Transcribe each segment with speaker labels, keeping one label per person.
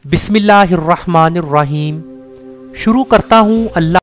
Speaker 1: बिस्मिल्लाहिर्रहमानिर्रहीम। शुरू करता हूँ अल्लाह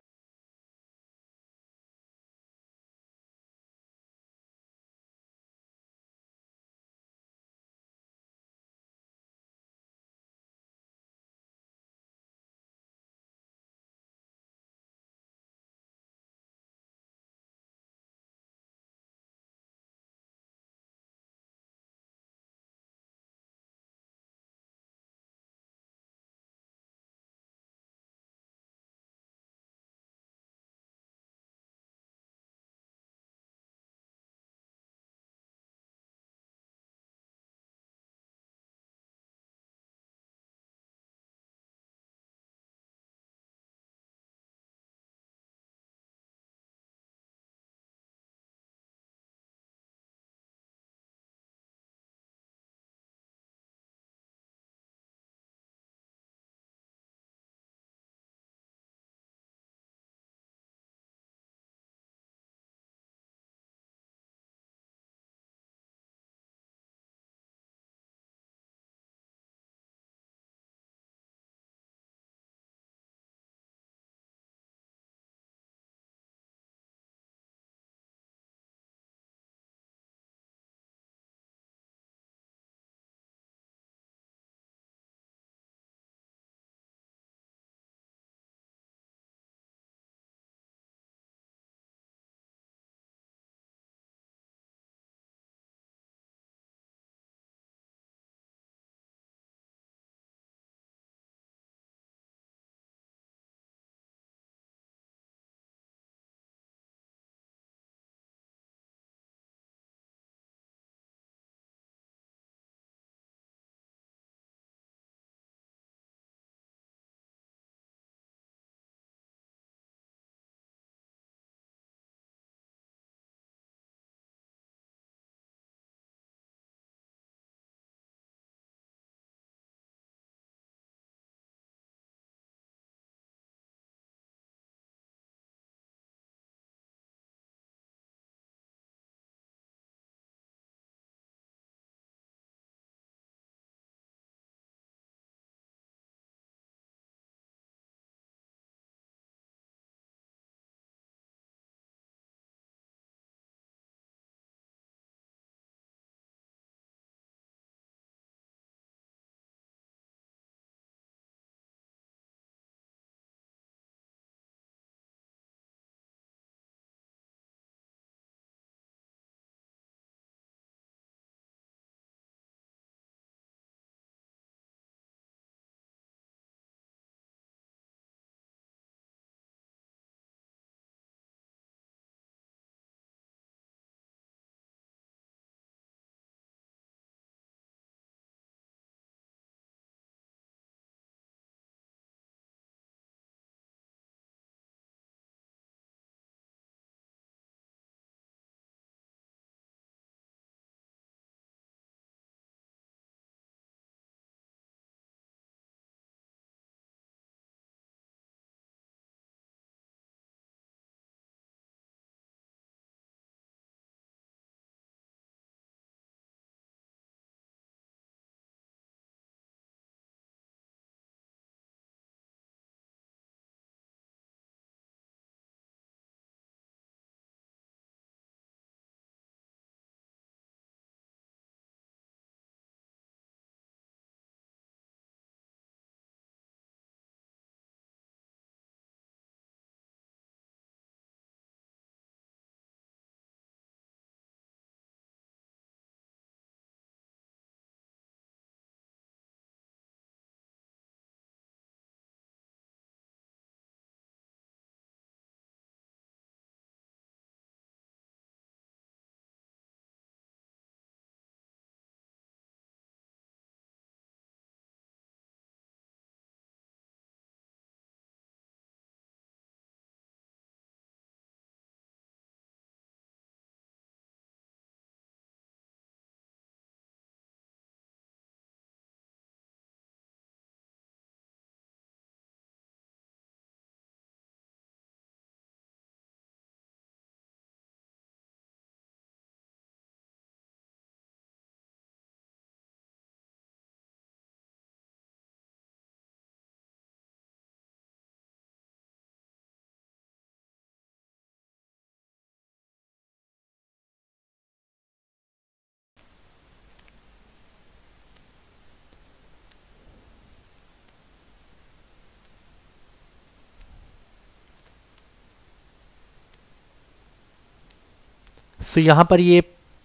Speaker 1: सो यहाँ पर ये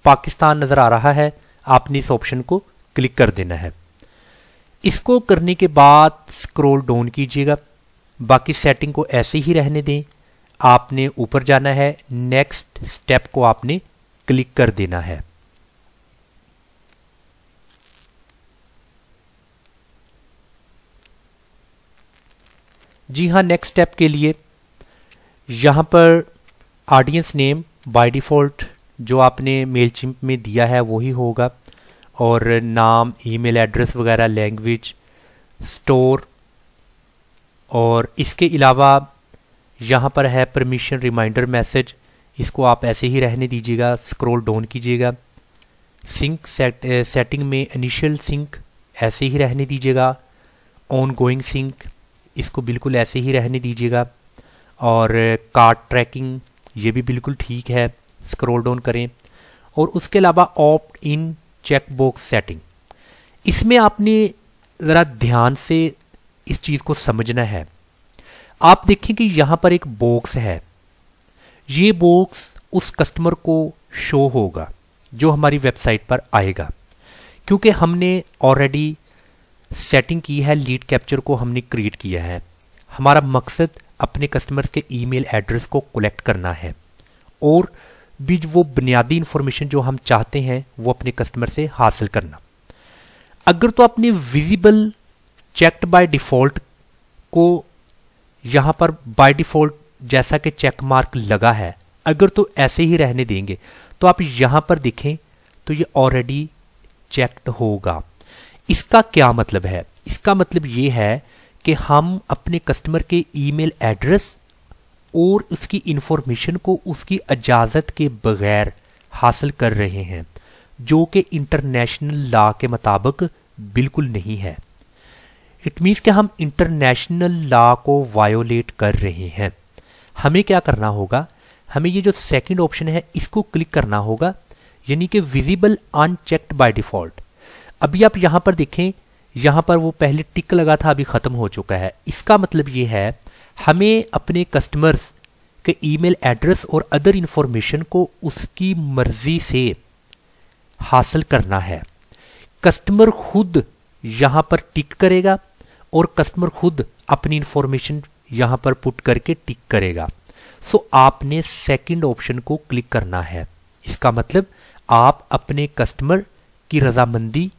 Speaker 1: पाकिस्तान नज़र आ रहा है, आपने इस ऑप्शन को क्लिक कर देना है। इसको करने के बाद स्क्रॉल डाउन कीजिएगा, बाकी सेटिंग को ऐसे ही रहने दें। आपने ऊपर जाना है, नेक्स्ट स्टेप को आपने क्लिक कर देना है। जी हाँ, नेक्स्ट स्टेप के लिए यहाँ पर ऑडियंस नेम बाय डिफ़ॉल्ट जो आपने मेलचिम्प में दिया है वही होगा, और नाम, ईमेल एड्रेस वगैरह, लैंग्वेज, स्टोर, और इसके अलावा यहाँ पर है परमिशन रिमाइंडर मैसेज, इसको आप ऐसे ही रहने दीजिएगा। स्क्रॉल डाउन कीजिएगा, सिंक सेटिंग में इनिशियल सिंक ऐसे ही रहने दीजिएगा, ऑन गोइंग सिंक इसको बिल्कुल ऐसे ही रहने दीजिएगा, और कार्ड ट्रैकिंग ये भी बिल्कुल ठीक है। स्क्रॉल डाउन करें, और उसके अलावा ऑप्ट इन चेकबॉक्स सेटिंग, इसमें आपने ज़रा ध्यान से इस चीज़ को समझना है। आप देखें कि यहाँ पर एक बॉक्स है, ये बॉक्स उस कस्टमर को शो होगा जो हमारी वेबसाइट पर आएगा, क्योंकि हमने ऑलरेडी सेटिंग की है, लीड कैप्चर को हमने क्रिएट किया है। हमारा मकसद अपने कस्टमर्स के ईमेल एड्रेस को कलेक्ट करना है, और भी वो बुनियादी इंफॉर्मेशन जो हम चाहते हैं वो अपने कस्टमर से हासिल करना। अगर तो आपने विजिबल चेक्ड बाय डिफ़ॉल्ट को यहाँ पर बाय डिफ़ॉल्ट जैसा कि चेक मार्क लगा है, अगर तो ऐसे ही रहने देंगे तो आप यहाँ पर देखें तो ये ऑलरेडी चेक्ड होगा। इसका क्या मतलब है? इसका मतलब ये है कि हम अपने कस्टमर के ईमेल एड्रेस और उसकी इंफॉर्मेशन को उसकी इजाज़त के बगैर हासिल कर रहे हैं, जो कि इंटरनेशनल लॉ के मुताबिक बिल्कुल नहीं है। इट मीन्स कि हम इंटरनेशनल लॉ को वायोलेट कर रहे हैं। हमें क्या करना होगा? हमें ये जो सेकंड ऑप्शन है इसको क्लिक करना होगा, यानी कि विजिबल अनचेक्ड बाय डिफ़ॉल्ट। अभी आप यहाँ पर देखें, यहाँ पर वो पहले टिक लगा था, अभी ख़त्म हो चुका है। इसका मतलब ये है हमें अपने कस्टमर्स के ईमेल एड्रेस और अदर इंफॉर्मेशन को उसकी मर्जी से हासिल करना है। कस्टमर खुद यहाँ पर टिक करेगा और कस्टमर खुद अपनी इंफॉर्मेशन यहाँ पर पुट करके टिक करेगा। सो आपने सेकंड ऑप्शन को क्लिक करना है। इसका मतलब आप अपने कस्टमर की रजामंदी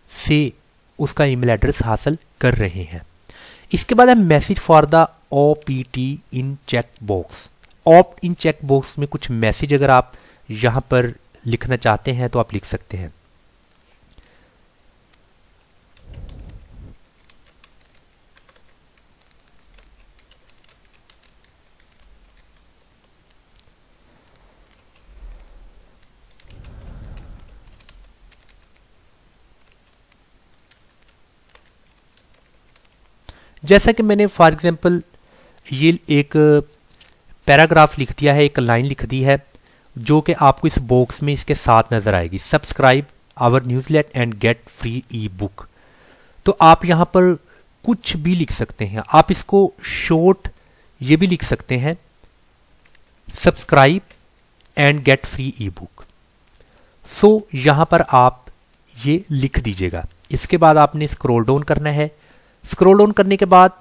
Speaker 1: से उसका ईमेल एड्रेस हासिल कर रहे हैं। इसके बाद है message for the OPT in check box. Opt in check box में कुछ मैसेज अगर आप यहाँ पर लिखना चाहते हैं तो आप लिख सकते हैं। जैसा कि मैंने फॉर एग्जांपल ये एक पैराग्राफ लिख दिया है, एक लाइन लिख दी है जो कि आपको इस बॉक्स में इसके साथ नजर आएगी, subscribe our newsletter and get free ebook. तो आप यहाँ पर कुछ भी लिख सकते हैं। आप इसको शॉर्ट ये भी लिख सकते हैं, subscribe and get free ebook. So यहाँ पर आप ये लिख दीजिएगा। इसके बाद आपने स्क्रॉल डाउन करना है। स्क्रॉल डाउन करने के बाद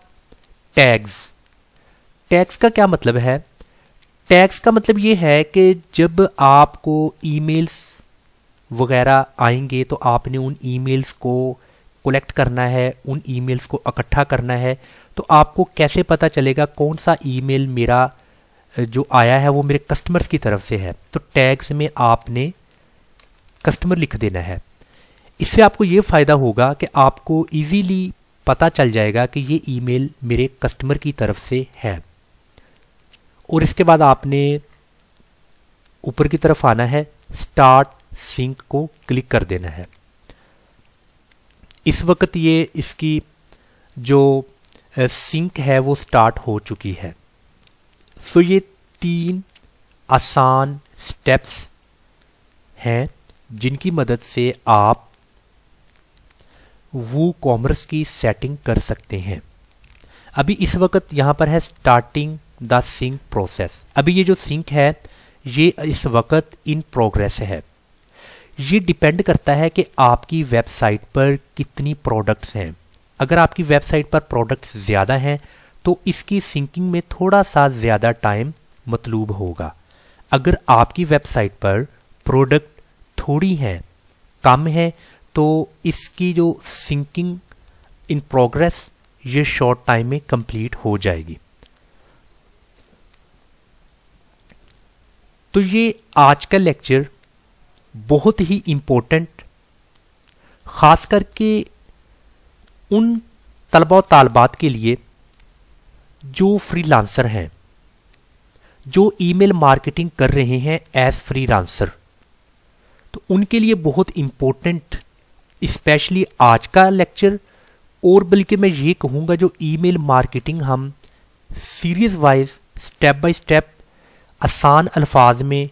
Speaker 1: टैग्स का क्या मतलब है? टैग्स का मतलब ये है कि जब आपको ईमेल्स वगैरह आएंगे तो आपने उन ईमेल्स को कलेक्ट करना है, उन ईमेल्स को इकट्ठा करना है। तो आपको कैसे पता चलेगा कौन सा ईमेल मेरा जो आया है वो मेरे कस्टमर्स की तरफ से है? तो टैग्स में आपने कस्टमर लिख देना है। इससे आपको ये फ़ायदा होगा कि आपको इजीली पता चल जाएगा कि ये ईमेल मेरे कस्टमर की तरफ से है। और इसके बाद आपने ऊपर की तरफ आना है, स्टार्ट सिंक को क्लिक कर देना है। इस वक्त ये इसकी जो सिंक है वो स्टार्ट हो चुकी है। सो ये 3 आसान स्टेप्स हैं जिनकी मदद से आप वूकॉमर्स की सेटिंग कर सकते हैं। अभी इस वक्त यहाँ पर है स्टार्टिंग द सिंक प्रोसेस। अभी ये जो सिंक है ये इस वक्त इन प्रोग्रेस है। ये डिपेंड करता है कि आपकी वेबसाइट पर कितनी प्रोडक्ट्स हैं। अगर आपकी वेबसाइट पर प्रोडक्ट्स ज़्यादा हैं तो इसकी सिंकिंग में थोड़ा सा ज़्यादा टाइम मतलूब होगा। अगर आपकी वेबसाइट पर प्रोडक्ट थोड़ी हैं, कम है, तो इसकी जो सिंकिंग इन प्रोग्रेस ये शॉर्ट टाइम में कंप्लीट हो जाएगी। तो ये आज का लेक्चर बहुत ही इम्पोर्टेंट, ख़ास करके उन तलबा और तालबात के लिए जो फ्रीलांसर हैं, जो ईमेल मार्केटिंग कर रहे हैं एज फ्रीलांसर, तो उनके लिए बहुत इम्पोर्टेंट स्पेशली आज का लेक्चर। और बल्कि मैं ये कहूँगा जो ईमेल मार्केटिंग हम series wise step by step आसान अल्फाज में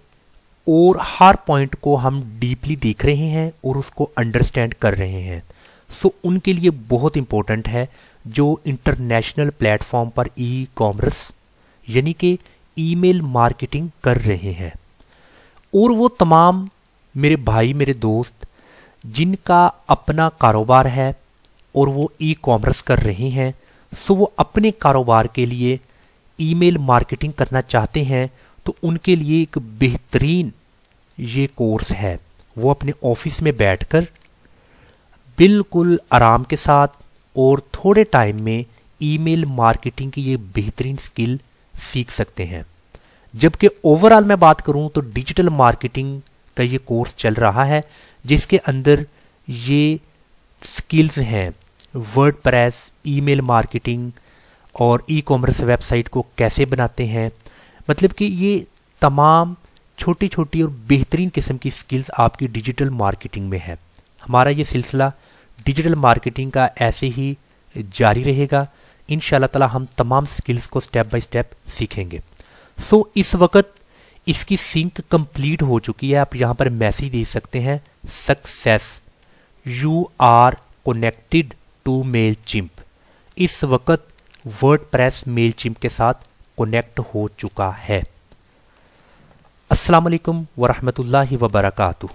Speaker 1: और हर पॉइंट को हम डीपली देख रहे हैं और उसको अंडरस्टैंड कर रहे हैं, सो उनके लिए बहुत इम्पोर्टेंट है जो इंटरनेशनल प्लेटफॉर्म पर ई कॉमर्स यानी कि ईमेल मार्केटिंग कर रहे हैं। और वो तमाम मेरे भाई, मेरे दोस्त जिनका अपना कारोबार है और वो ई कॉमर्स कर रहे हैं, सो वो अपने कारोबार के लिए ईमेल मार्केटिंग करना चाहते हैं, तो उनके लिए एक बेहतरीन ये कोर्स है। वो अपने ऑफिस में बैठकर बिल्कुल आराम के साथ और थोड़े टाइम में ईमेल मार्केटिंग की ये बेहतरीन स्किल सीख सकते हैं। जबकि ओवरऑल मैं बात करूं तो डिजिटल मार्केटिंग का ये कोर्स चल रहा है जिसके अंदर ये स्किल्स हैं, वर्डप्रेस, ईमेल मार्केटिंग और ई कॉमर्स वेबसाइट को कैसे बनाते हैं। मतलब कि ये तमाम छोटी छोटी और बेहतरीन किस्म की स्किल्स आपकी डिजिटल मार्केटिंग में है। हमारा ये सिलसिला डिजिटल मार्केटिंग का ऐसे ही जारी रहेगा। इंशाल्लाह ताला हम तमाम स्किल्स को स्टेप बाय स्टेप सीखेंगे। सो इस वक्त इसकी सिंक कंप्लीट हो चुकी है। आप यहाँ पर मैसेज दे सकते हैं, success, you are connected to Mailchimp. इस वक्त वर्डप्रेस मेलचिम्प के साथ कनेक्ट हो चुका है। अस्सलाम वालेकुम वरहमतुल्लाहि वबरकातुहू।